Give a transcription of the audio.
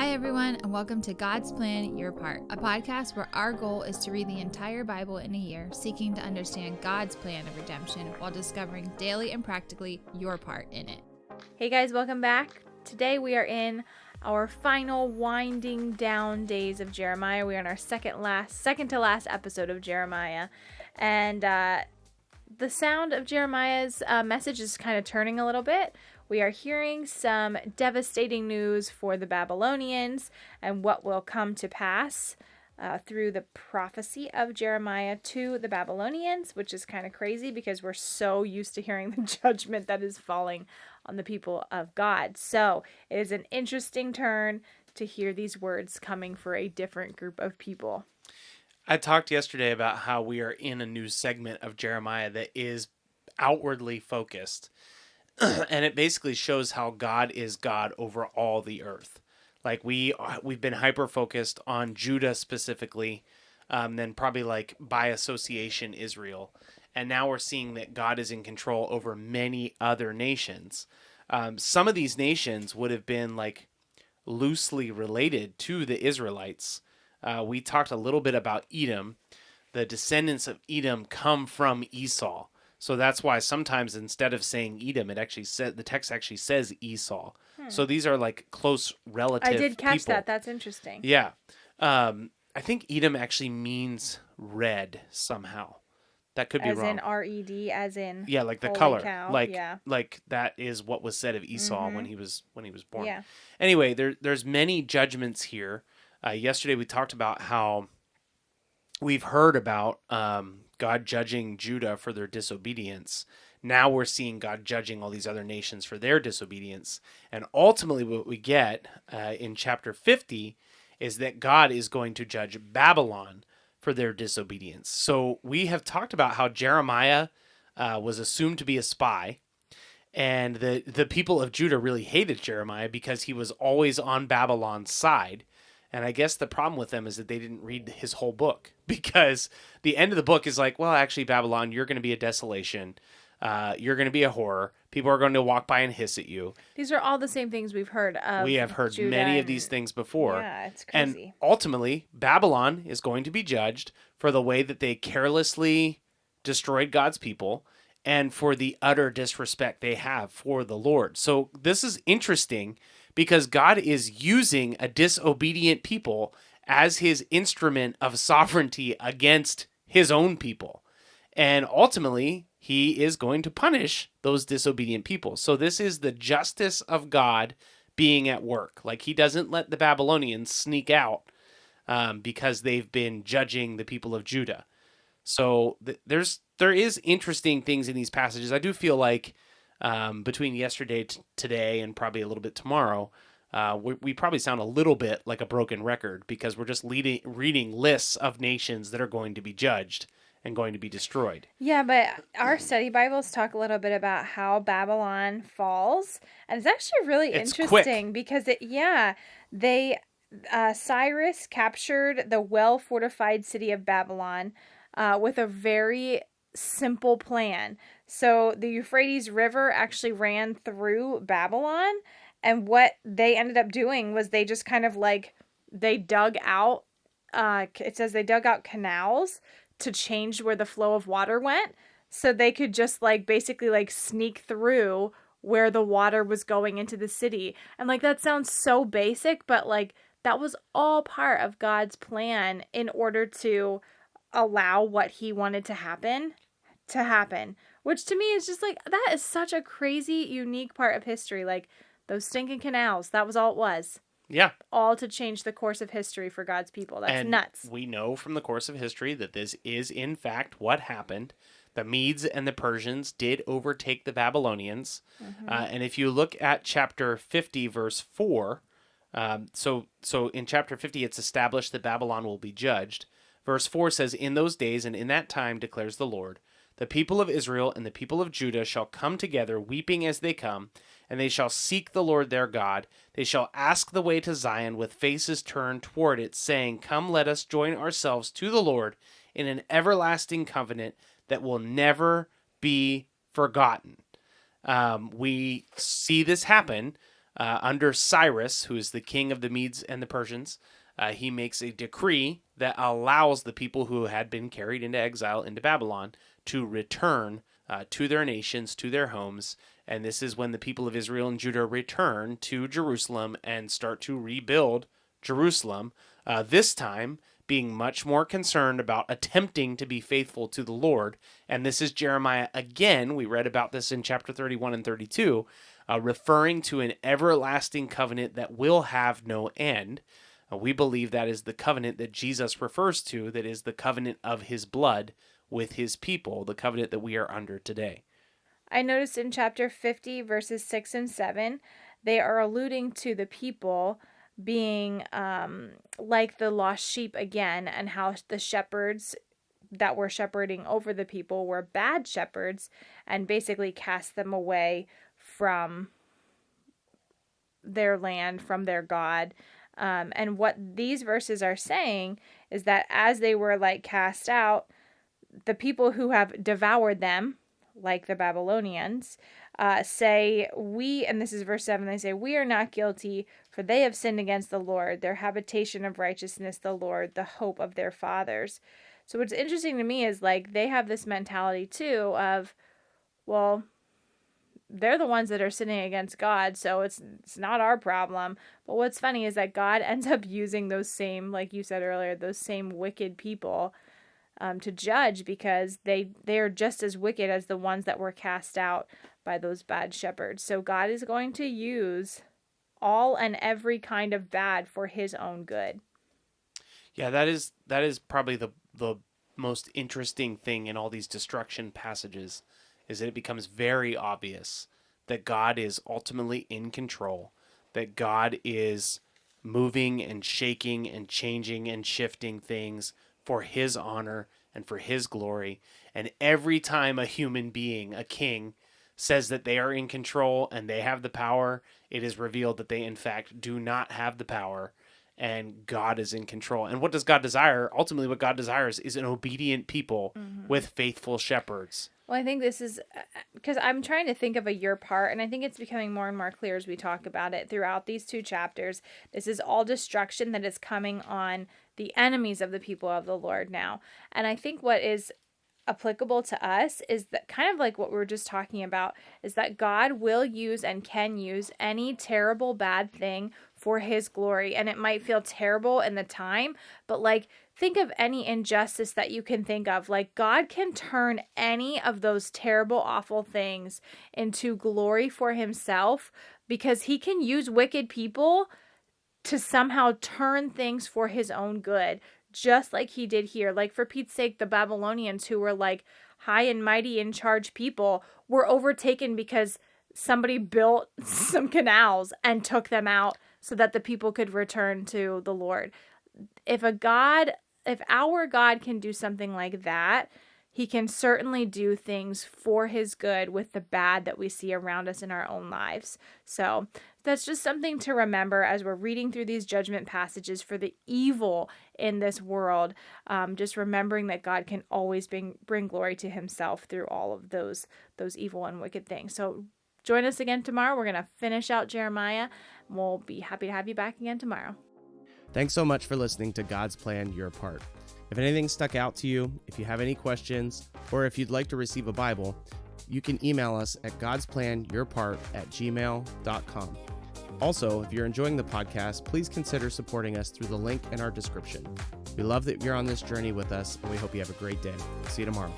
Hi, everyone, and welcome to God's Plan, Your Part, a podcast where our goal is to read the entire Bible in a year, seeking to understand God's plan of redemption while discovering daily and practically your part in it. Hey guys, welcome back. Today we are in our final winding down days of Jeremiah. We are on our second to last episode of Jeremiah. And the sound of Jeremiah's message is kind of turning a little bit. We are hearing some devastating news for the Babylonians and what will come to pass through the prophecy of Jeremiah to the Babylonians, which is kind of crazy because we're so used to hearing the judgment that is falling on the people of God. So it is an interesting turn to hear these words coming for a different group of people. I talked yesterday about how we are in a new segment of Jeremiah that is outwardly focused. And it basically shows how God is God over all the earth. Like we've been hyper focused on Judah specifically, then probably like by association Israel, and now we're seeing that God is in control over many other nations. Some of these nations would have been like loosely related to the Israelites. We talked a little bit about Edom. The descendants of Edom come from Esau. So that's why sometimes instead of saying Edom, it actually said the text actually says Esau. So these are like close relative. I did catch people. that. That's interesting. Yeah, I think Edom actually means red somehow. That could be as wrong. As in R-E-D, as in yeah, like the holy color, cow. like that is what was said of Esau when he was born. Yeah. Anyway, there's many judgments here. Yesterday we talked about how we've heard about God judging Judah for their disobedience. Now we're seeing God judging all these other nations for their disobedience. And ultimately what we get in chapter 50 is that God is going to judge Babylon for their disobedience. So we have talked about how Jeremiah was assumed to be a spy. And the people of Judah really hated Jeremiah because he was always on Babylon's side. And I guess the problem with them is that they didn't read his whole book, because the end of the book is like, well, actually, Babylon, you're going to be a desolation. You're going to be a horror. People are going to walk by and hiss at you. These are all the same things we've heard of. We have heard Judah many of these things before. Yeah, it's crazy. And ultimately, Babylon is going to be judged for the way that they carelessly destroyed God's people and for the utter disrespect they have for the Lord. So this is interesting, because God is using a disobedient people as his instrument of sovereignty against his own people. And ultimately, he is going to punish those disobedient people. So this is the justice of God being at work. Like, he doesn't let the Babylonians sneak out because they've been judging the people of Judah. So there is interesting things in these passages. I do feel like between yesterday, today, and probably a little bit tomorrow, we probably sound a little bit like a broken record, because we're just reading lists of nations that are going to be judged and going to be destroyed. Yeah, but our study Bibles talk a little bit about how Babylon falls, and it's actually really interesting because Cyrus captured the well-fortified city of Babylon with a very simple plan. So the Euphrates River actually ran through Babylon, and what they ended up doing was they just kind of like, they dug out, it says they dug out canals to change where the flow of water went, so they could just like basically like sneak through where the water was going into the city. And like, that sounds so basic, but like that was all part of God's plan in order to allow what he wanted to happen, which to me is just like, that is such a crazy, unique part of history. Like, those stinking canals, that was all it was. Yeah. All to change the course of history for God's people. That's nuts. We know from the course of history that this is, in fact, what happened. The Medes and the Persians did overtake the Babylonians. Mm-hmm. And if you look at chapter 50, verse 4, so in chapter 50, it's established that Babylon will be judged. Verse 4 says, "In those days and in that time, declares the Lord, the people of Israel and the people of Judah shall come together, weeping as they come, and they shall seek the Lord their God. They shall ask the way to Zion with faces turned toward it, saying, Come, let us join ourselves to the Lord in an everlasting covenant that will never be forgotten." We see this happen under Cyrus, who is the king of the Medes and the Persians, he makes a decree that allows the people who had been carried into exile into Babylon to return to their nations, to their homes. And this is when the people of Israel and Judah return to Jerusalem and start to rebuild Jerusalem, this time being much more concerned about attempting to be faithful to the Lord. And this is Jeremiah again. We read about this in chapter 31 and 32, referring to an everlasting covenant that will have no end. We believe that is the covenant that Jesus refers to, that is the covenant of his blood with his people, the covenant that we are under today. I noticed in chapter 50, verses 6 and 7, they are alluding to the people being like the lost sheep again, and how the shepherds that were shepherding over the people were bad shepherds and basically cast them away from their land, from their God. And what these verses are saying is that as they were like cast out, the people who have devoured them, like the Babylonians, say, and this is verse 7, they say, we are not guilty, for they have sinned against the Lord, their habitation of righteousness, the Lord, the hope of their fathers. So what's interesting to me is like they have this mentality too of, well, they're the ones that are sinning against God, so it's not our problem. But what's funny is that God ends up using those same, like you said earlier, those same wicked people to judge, because they are just as wicked as the ones that were cast out by those bad shepherds. So God is going to use all and every kind of bad for his own good. Yeah, that is probably the most interesting thing in all these destruction passages, is that it becomes very obvious that God is ultimately in control, that God is moving and shaking and changing and shifting things for his honor and for his glory. And every time a human being, a king, says that they are in control and they have the power, it is revealed that they in fact do not have the power, and God is in control. And what does God desire? Ultimately, what God desires is an obedient people with faithful shepherds. Well, I think this is because I'm trying to think of a your part, and I think it's becoming more and more clear as we talk about it throughout these two chapters. This is all destruction that is coming on the enemies of the people of the Lord now. And I think what is applicable to us is that kind of like what we were just talking about, is that God will use and can use any terrible bad thing for his glory. And it might feel terrible in the time, but like think of any injustice that you can think of. Like God can turn any of those terrible, awful things into glory for himself, because he can use wicked people to somehow turn things for his own good, just like he did here. Like for Pete's sake, the Babylonians, who were like high and mighty in charge people, were overtaken because somebody built some canals and took them out so that the people could return to the Lord. If our God can do something like that, he can certainly do things for his good with the bad that we see around us in our own lives. So that's just something to remember as we're reading through these judgment passages for the evil in this world. Just remembering that God can always bring glory to himself through all of those evil and wicked things. So join us again tomorrow. We're going to finish out Jeremiah. We'll be happy to have you back again tomorrow. Thanks so much for listening to God's Plan, Your Part. If anything stuck out to you, if you have any questions, or if you'd like to receive a Bible, you can email us at godsplanyourpart@gmail.com. Also, if you're enjoying the podcast, please consider supporting us through the link in our description. We love that you're on this journey with us, and we hope you have a great day. See you tomorrow.